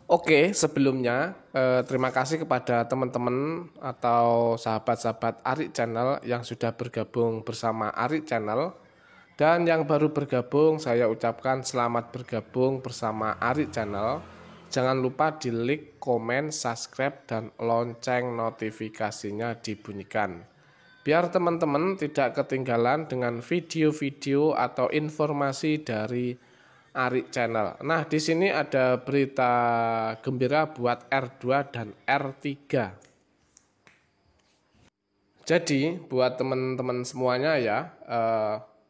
Oke, sebelumnya terima kasih kepada teman-teman atau sahabat-sahabat Arik Channel yang sudah bergabung bersama Arik Channel. Dan yang baru bergabung, saya ucapkan selamat bergabung bersama Arik Channel. Jangan lupa di like, komen, subscribe, dan lonceng notifikasinya dibunyikan. Biar teman-teman tidak ketinggalan dengan video-video atau informasi dari Arik Channel. Nah, di sini ada berita gembira buat R2 dan R3. Jadi, buat teman-teman semuanya ya,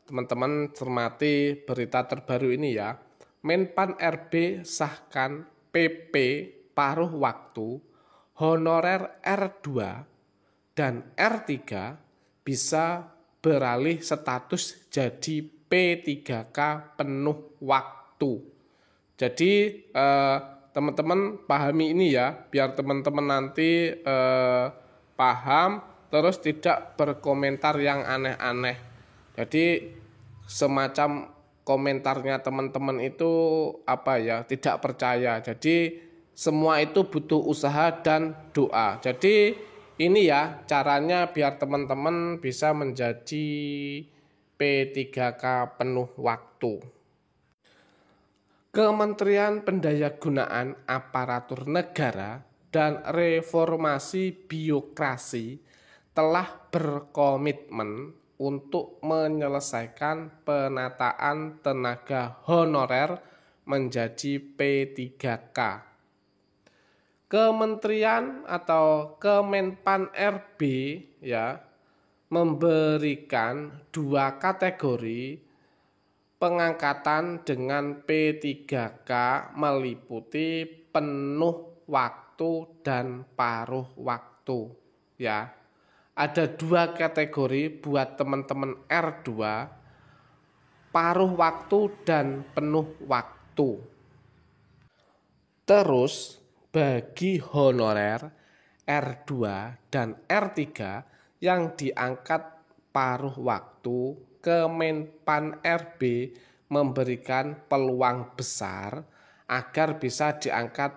teman-teman cermati berita terbaru ini ya. Menpan RB sahkan PP paruh waktu honorer R2 dan R3 bisa beralih status jadi P3K penuh waktu. Jadi teman-teman pahami ini ya, biar teman-teman nanti paham terus tidak berkomentar yang aneh-aneh. Jadi semacam komentarnya teman-teman itu tidak percaya. Jadi semua itu butuh usaha dan doa. Jadi ini ya caranya biar teman-teman bisa menjadi P3K penuh waktu. Kementerian Pendayagunaan Aparatur Negara dan Reformasi Birokrasi telah berkomitmen untuk menyelesaikan penataan tenaga honorer menjadi P3K. Kementerian atau Kemenpan RB ya memberikan dua kategori pengangkatan dengan P3K meliputi penuh waktu dan paruh waktu ya. Ada dua kategori buat teman-teman R2, paruh waktu dan penuh waktu. Terus bagi honorer R2 dan R3 yang diangkat paruh waktu, Kemenpan RB memberikan peluang besar agar bisa diangkat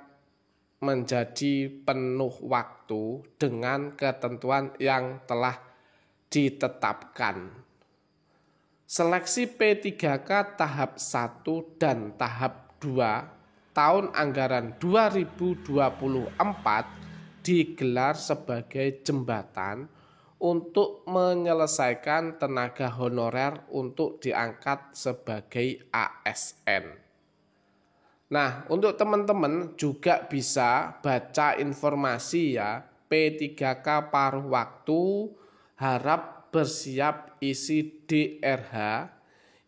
menjadi penuh waktu dengan ketentuan yang telah ditetapkan. Seleksi P3K tahap 1 dan tahap 2 tahun anggaran 2024 digelar sebagai jembatan untuk menyelesaikan tenaga honorer untuk diangkat sebagai ASN. Nah, untuk teman-teman juga bisa baca informasi ya, P3K paruh waktu harap bersiap isi DRH.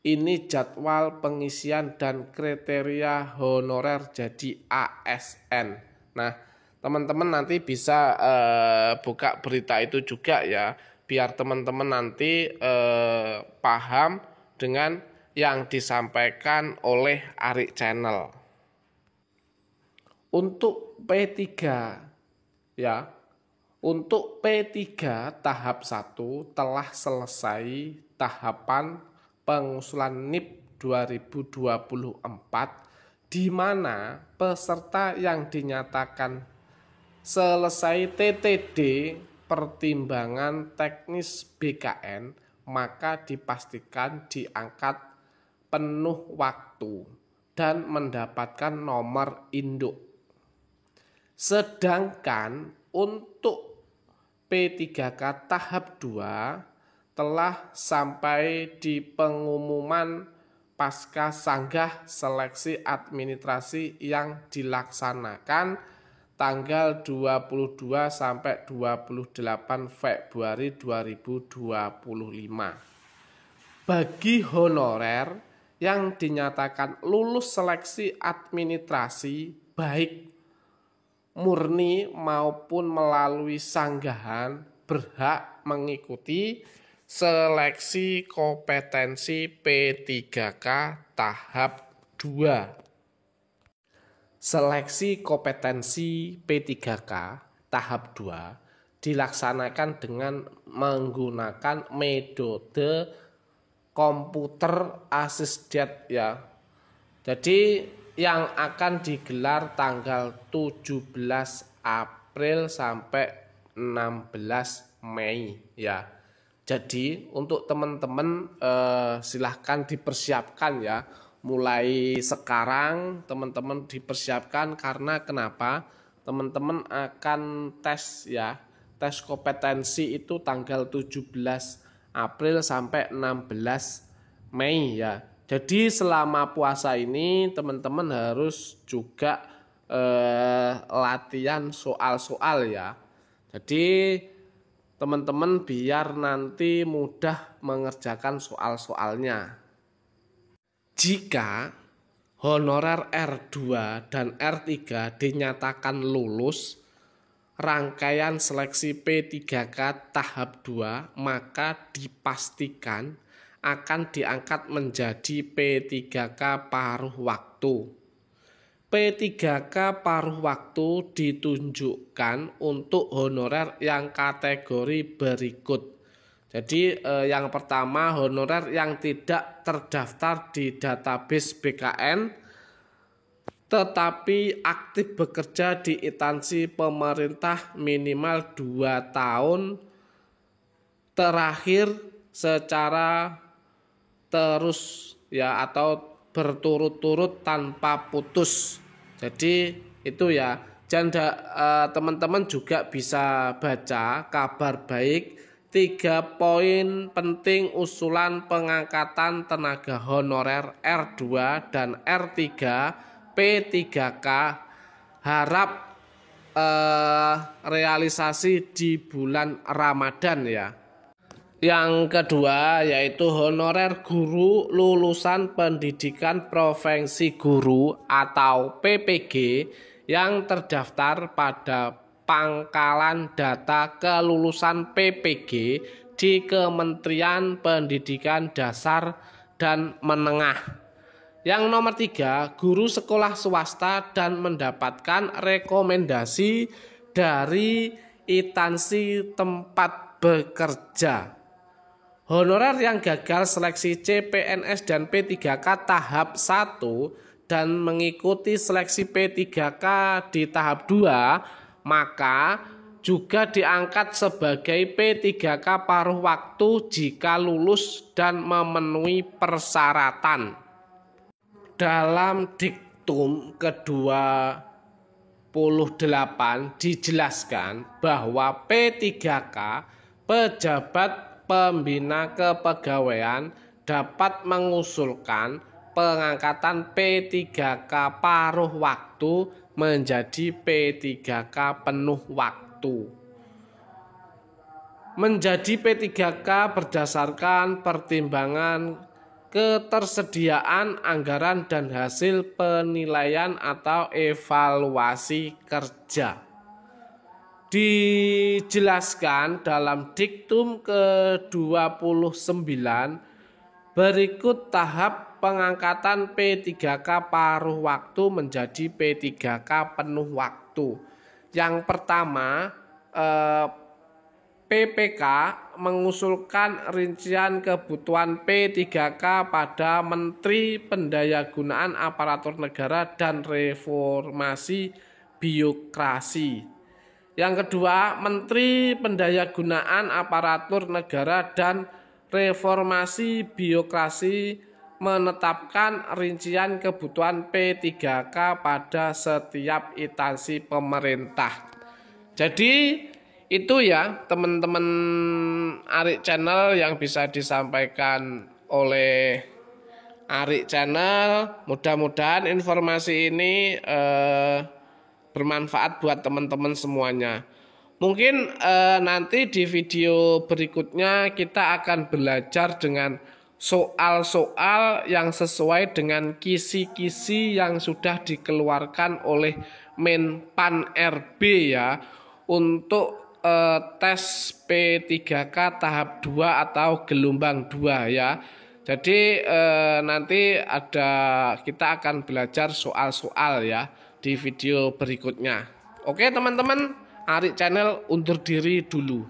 Ini jadwal pengisian dan kriteria honorer jadi ASN. Nah, teman-teman nanti bisa buka berita itu juga ya, biar teman-teman nanti paham dengan yang disampaikan oleh Arik Channel. Untuk P3 ya, untuk P3 tahap 1 telah selesai tahapan pengusulan NIP 2024 di mana peserta yang dinyatakan selesai TTD pertimbangan teknis BKN maka dipastikan diangkat penuh waktu dan mendapatkan nomor induk. Sedangkan untuk P3K tahap 2 telah sampai di pengumuman pasca sanggah seleksi administrasi yang dilaksanakan tanggal 22 sampai 28 Februari 2025. Bagi honorer yang dinyatakan lulus seleksi administrasi baik murni maupun melalui sanggahan berhak mengikuti seleksi kompetensi P3K tahap 2. Seleksi kompetensi P3K tahap 2 dilaksanakan dengan menggunakan metode komputer assisted ya. Jadi yang akan digelar tanggal 17 April sampai 16 Mei ya. Jadi untuk teman-teman silahkan dipersiapkan ya. Mulai sekarang teman-teman dipersiapkan karena kenapa? Teman-teman akan tes ya. Tes kompetensi itu tanggal 17 April sampai 16 Mei ya. Jadi selama puasa ini teman-teman harus juga latihan soal-soal ya. Jadi teman-teman biar nanti mudah mengerjakan soal-soalnya. Jika honorer R2 dan R3 dinyatakan lulus rangkaian seleksi P3K tahap 2, maka dipastikan akan diangkat menjadi P3K paruh waktu. P3K paruh waktu ditunjukkan untuk honorer yang kategori berikut. Jadi yang pertama honorer yang tidak terdaftar di database BKN tetapi aktif bekerja di instansi pemerintah minimal 2 tahun terakhir secara terus ya atau berturut-turut tanpa putus. Jadi itu ya. Teman-teman juga bisa baca kabar baik 3 poin penting usulan pengangkatan tenaga honorer R2 dan R3 P3K harap realisasi di bulan Ramadan ya. Yang kedua yaitu honorer guru lulusan pendidikan profesi guru atau PPG yang terdaftar pada pangkalan data kelulusan PPG di Kementerian Pendidikan Dasar dan Menengah. Yang nomor 3, guru sekolah swasta dan mendapatkan rekomendasi dari instansi tempat bekerja. Honorer yang gagal seleksi CPNS dan P3K tahap 1 dan mengikuti seleksi P3K di tahap 2, maka juga diangkat sebagai P3K paruh waktu jika lulus dan memenuhi persyaratan. Dalam diktum ke-28 dijelaskan bahwa P3K pejabat pembina kepegawaian dapat mengusulkan pengangkatan P3K paruh waktu menjadi P3K penuh waktu. Menjadi P3K berdasarkan pertimbangan ketersediaan anggaran dan hasil penilaian atau evaluasi kerja. Dijelaskan dalam diktum ke-29 berikut tahap pengangkatan P3K paruh waktu menjadi P3K penuh waktu. Yang pertama, PPK mengusulkan rincian kebutuhan P3K pada Menteri Pendayagunaan Aparatur Negara dan Reformasi Birokrasi. Yang kedua, Menteri Pendayagunaan Aparatur Negara dan Reformasi Birokrasi menetapkan rincian kebutuhan P3K pada setiap instansi pemerintah. Jadi itu ya teman-teman Arik Channel yang bisa disampaikan oleh Arik Channel. Mudah-mudahan informasi ini bermanfaat buat teman-teman semuanya. Mungkin nanti di video berikutnya kita akan belajar dengan soal-soal yang sesuai dengan kisi-kisi yang sudah dikeluarkan oleh Menpan RB ya untuk tes P3K tahap 2 atau gelombang 2 ya. Jadi nanti kita akan belajar soal-soal ya di video berikutnya. Oke teman-teman, Arik Channel undur diri dulu.